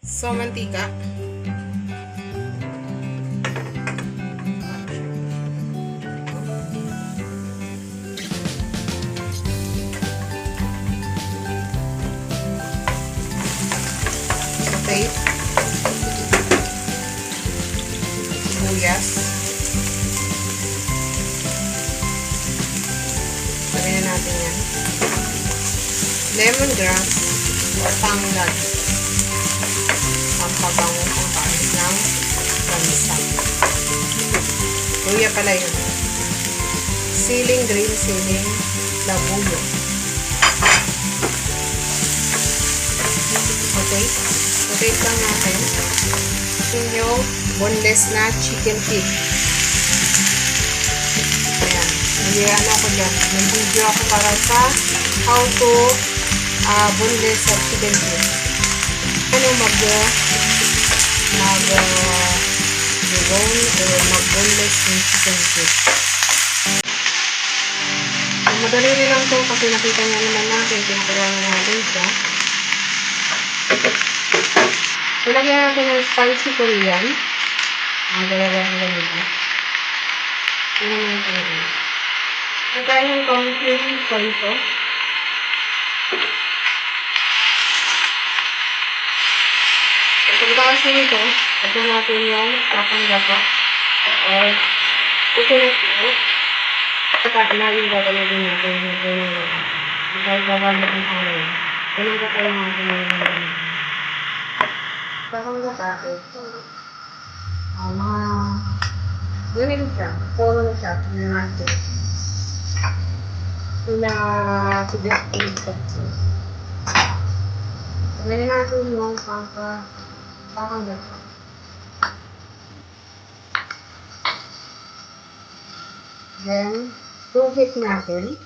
So, mantika. Okay. Sibuyas. Sabi na natin yan. Lemongrass or tanglad. Ang pabango ang pangit ng bansa. Luya pala yun. Siling green, siling labuyo. Okay. Rotate lang natin. Yun yung boneless na chicken feet. Ayan. Nagyayaan ako dyan. May video ako para sa how to boneless sa chicken feet. Ano mag-bone o mag-boneless ng chicken feet. So, madali rin lang ito kasi nakita niya naman natin pinakulawan natin siya. So, lagyan natin ng spicy Korean. Dalawa ko lang ito. Yun naman ito natin. Nagkain ng confusing ko ito. Pagkakas nito, lagyan natin yung kapang gato. Or, coconut milk. At ilalim gagawin natin yung gato. Dahil gagawin natin ang ngayon. Ganun ka tayo natin yung gato. Kapang gato, mga ganito siya. Puro na siya. Natin. Sigas ito. Ngayon natin yung kapang gato. Then, tuhit natin.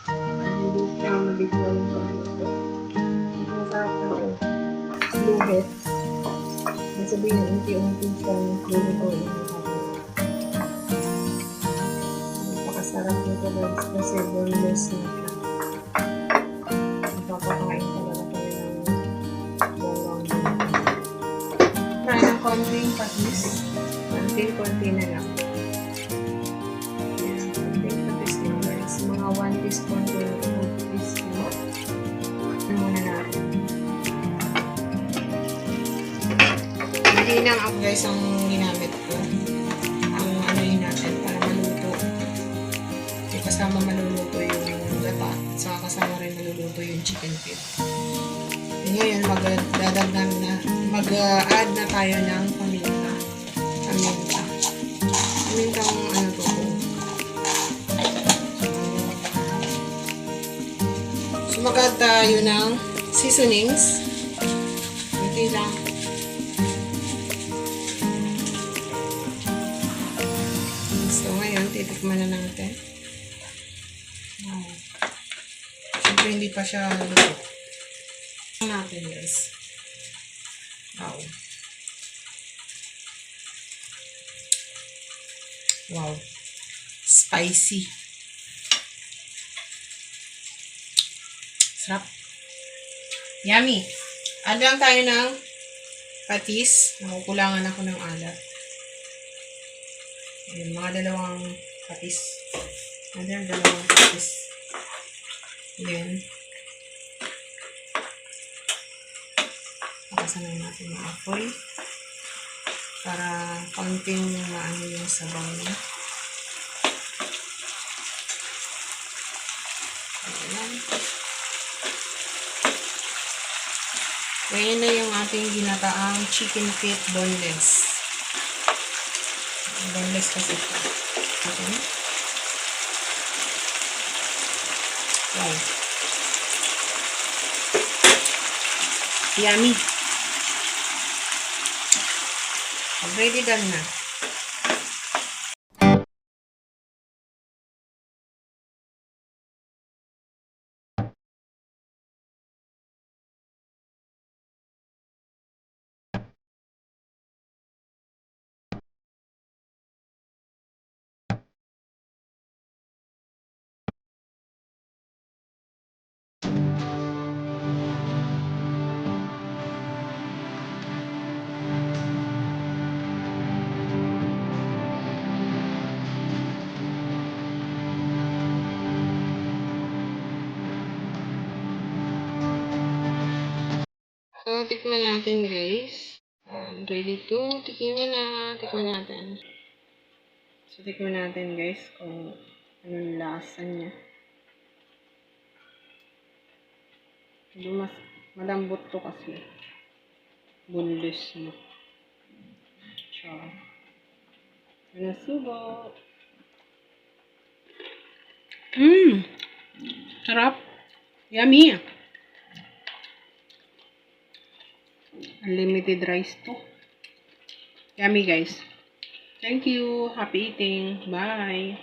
Hindi siya mabigyan yung pagluto. Ang sarap natin. Luhit. Sabihin na unti-unti siya ng flavor. Napakasarap nito guys kasi boneless na siya. Napapakain talaga kami ng bawang dito. Kaya ng konting patis. Konting-konti na lang. Mga 1 teaspoon to 2 teaspoon. Ano muna natin. Hindi lang ako guys ang ginamit ko. Ang ano yun natin para maluto. Yung kasama maluluto yung gata. Saka kasama rin maluluto yung chicken feet. Ngayon mag-add na tayo ng paminta. Pamintang ano to. Mag-add tayo ng seasonings. Okay lang. So, ngayon, titikman na natin. Wow. Siyempre, hindi pa siya luto. Ito natin, guys. Wow. Wow. Spicy. Sarap. Yummy. Add lang tayo ng patis. Nakukulangan ako ng alat. Ayan, mga dalawang patis. Ayan, dalawang patis. Then, pakasanan natin yung apoy para kaunting maano yung sabaw niya. Ayan. Ayan na yung ating ginataang chicken feet boneless. Boneless kasi ito. Okay. Wow. Yummy. Ready done na. So, tikman natin, guys. Ready to tikman na. Tikman natin. So, tikman natin, guys, kung anong lasa niya. Mas malambot to kasi. Boneless mo. So, nasubo. Sarap. Yummy. Unlimited rice to. Yummy, guys. Thank you. Happy eating. Bye.